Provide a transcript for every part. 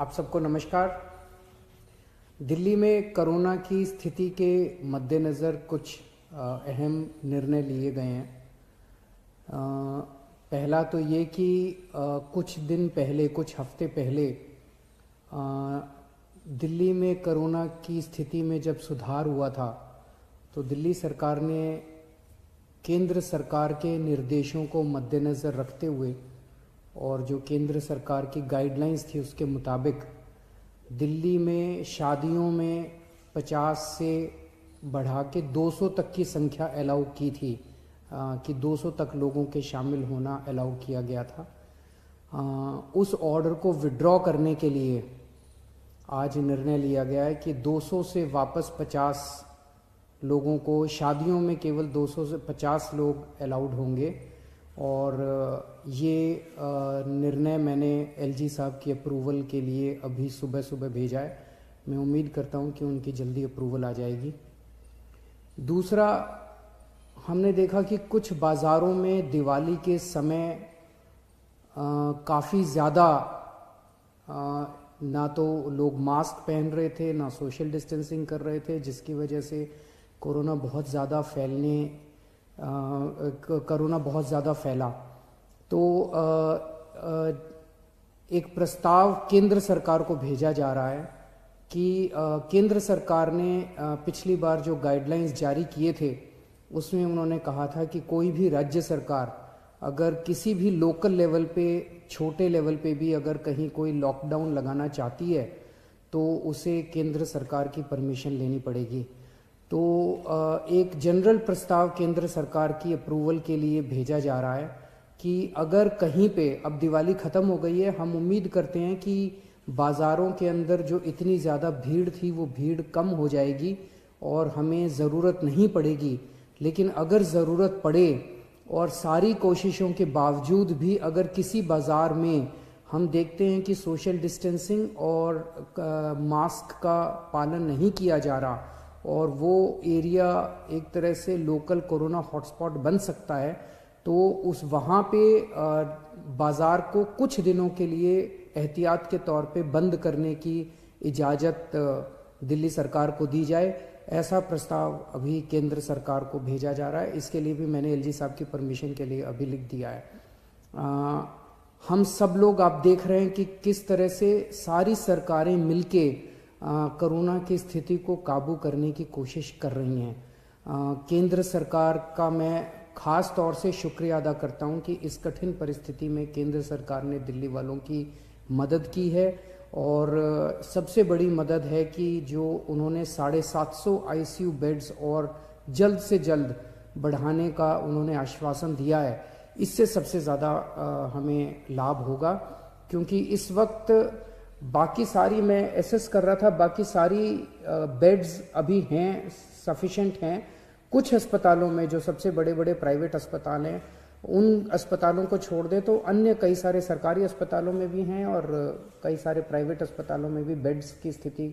आप सबको नमस्कार। दिल्ली में कोरोना की स्थिति के मद्देनज़र कुछ अहम निर्णय लिए गए हैं। पहला तो ये कि कुछ दिन पहले, कुछ हफ्ते पहले दिल्ली में कोरोना की स्थिति में जब सुधार हुआ था तो दिल्ली सरकार ने केंद्र सरकार के निर्देशों को मद्देनज़र रखते हुए और जो केंद्र सरकार की गाइडलाइंस थी उसके मुताबिक दिल्ली में शादियों में 50 से बढ़ा के 200 तक की संख्या अलाउ की थी कि 200 तक लोगों के शामिल होना अलाउ किया गया था। उस ऑर्डर को विड्रॉ करने के लिए आज निर्णय लिया गया है कि 200 से वापस 50 लोगों को, शादियों में केवल 200 से 50 लोग अलाउड होंगे। और ये निर्णय मैंने एलजी साहब की अप्रूवल के लिए अभी सुबह सुबह भेजा है। मैं उम्मीद करता हूँ कि उनकी जल्दी अप्रूवल आ जाएगी। दूसरा, हमने देखा कि कुछ बाज़ारों में दिवाली के समय काफ़ी ज़्यादा ना तो लोग मास्क पहन रहे थे, ना सोशल डिस्टेंसिंग कर रहे थे, जिसकी वजह से कोरोना बहुत ज़्यादा फैला। तो एक प्रस्ताव केंद्र सरकार को भेजा जा रहा है कि केंद्र सरकार ने पिछली बार जो गाइडलाइंस जारी किए थे उसमें उन्होंने कहा था कि कोई भी राज्य सरकार अगर किसी भी लोकल लेवल पे, छोटे लेवल पे भी अगर कहीं कोई लॉकडाउन लगाना चाहती है तो उसे केंद्र सरकार की परमिशन लेनी पड़ेगी। तो एक जनरल प्रस्ताव केंद्र सरकार की अप्रूवल के लिए भेजा जा रहा है कि अगर कहीं पे, अब दिवाली ख़त्म हो गई है, हम उम्मीद करते हैं कि बाज़ारों के अंदर जो इतनी ज़्यादा भीड़ थी वो भीड़ कम हो जाएगी और हमें ज़रूरत नहीं पड़ेगी। लेकिन अगर ज़रूरत पड़े और सारी कोशिशों के बावजूद भी अगर किसी बाज़ार में हम देखते हैं कि सोशल डिस्टेंसिंग और मास्क का पालन नहीं किया जा रहा और वो एरिया एक तरह से लोकल कोरोना हॉटस्पॉट बन सकता है, तो उस वहाँ पे बाज़ार को कुछ दिनों के लिए एहतियात के तौर पे बंद करने की इजाज़त दिल्ली सरकार को दी जाए। ऐसा प्रस्ताव अभी केंद्र सरकार को भेजा जा रहा है। इसके लिए भी मैंने एलजी साहब की परमिशन के लिए अभी लिख दिया है। हम सब लोग, आप देख रहे हैं कि किस तरह से सारी सरकारें मिलके कोरोना की स्थिति को काबू करने की कोशिश कर रही हैं। केंद्र सरकार का मैं ख़ास तौर से शुक्रिया अदा करता हूं कि इस कठिन परिस्थिति में केंद्र सरकार ने दिल्ली वालों की मदद की है। और सबसे बड़ी मदद है कि जो उन्होंने 750 आईसीयू बेड्स और जल्द से जल्द बढ़ाने का उन्होंने आश्वासन दिया है। इससे सबसे ज़्यादा हमें लाभ होगा, क्योंकि इस वक्त बाकी सारी, मैं एसेस कर रहा था, बाकी सारी बेड्स अभी हैं, सफिशेंट हैं। कुछ अस्पतालों में, जो सबसे बड़े बड़े प्राइवेट अस्पताल हैं, उन अस्पतालों को छोड़ दे तो अन्य कई सारे सरकारी अस्पतालों में भी हैं और कई सारे प्राइवेट अस्पतालों में भी बेड्स की स्थिति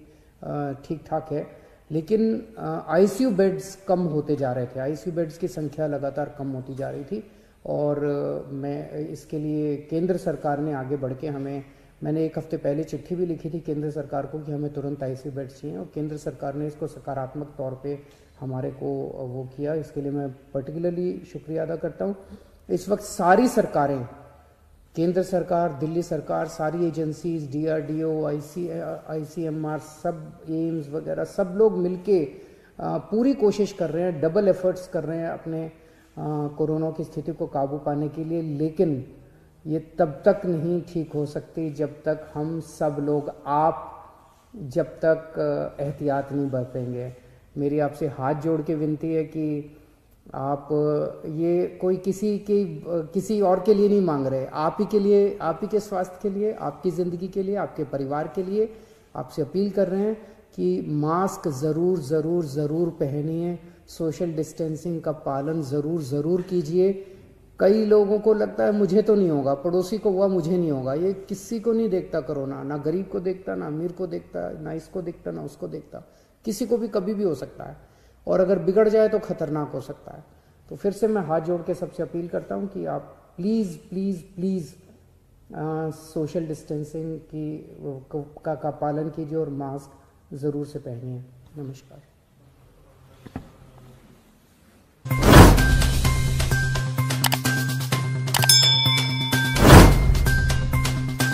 ठीक ठाक है। लेकिन आईसीयू बेड्स कम होते जा रहे थे, आईसीयू बेड्स की संख्या लगातार कम होती जा रही थी। और मैं इसके लिए केंद्र सरकार ने आगे बढ़ के मैंने एक हफ्ते पहले चिट्ठी भी लिखी थी केंद्र सरकार को कि हमें तुरंत आईसीयू बेड्स चाहिए, और केंद्र सरकार ने इसको सकारात्मक तौर पे हमारे को वो किया। इसके लिए मैं पर्टिकुलरली शुक्रिया अदा करता हूँ। इस वक्त सारी सरकारें, केंद्र सरकार, दिल्ली सरकार, सारी एजेंसीज, डीआरडीओ, आईसीएमआर, सब एम्स वगैरह, सब लोग मिलके पूरी कोशिश कर रहे हैं, डबल एफर्ट्स कर रहे हैं अपने कोरोना की स्थिति को काबू पाने के लिए। लेकिन ये तब तक नहीं ठीक हो सकती जब तक हम सब लोग, जब तक एहतियात नहीं बरतेंगे। मेरी आपसे हाथ जोड़ के विनती है कि आप ये कोई किसी और के लिए नहीं मांग रहे, आप ही के लिए, आप ही के स्वास्थ्य के लिए, आपकी ज़िंदगी के लिए, आपके परिवार के लिए आपसे अपील कर रहे हैं कि मास्क ज़रूर ज़रूर ज़रूर पहनिए, सोशल डिस्टेंसिंग का पालन ज़रूर ज़रूर कीजिए। कई लोगों को लगता है मुझे तो नहीं होगा, पड़ोसी को हुआ मुझे नहीं होगा। ये किसी को नहीं देखता कोरोना, ना गरीब को देखता, ना अमीर को देखता, ना इसको देखता, ना उसको देखता। किसी को भी कभी भी हो सकता है, और अगर बिगड़ जाए तो खतरनाक हो सकता है। तो फिर से मैं हाथ जोड़ के सबसे अपील करता हूं कि आप please please please social distancing की का पालन कीजिए और मास्क ज़रूर से पहनिए। नमस्कार।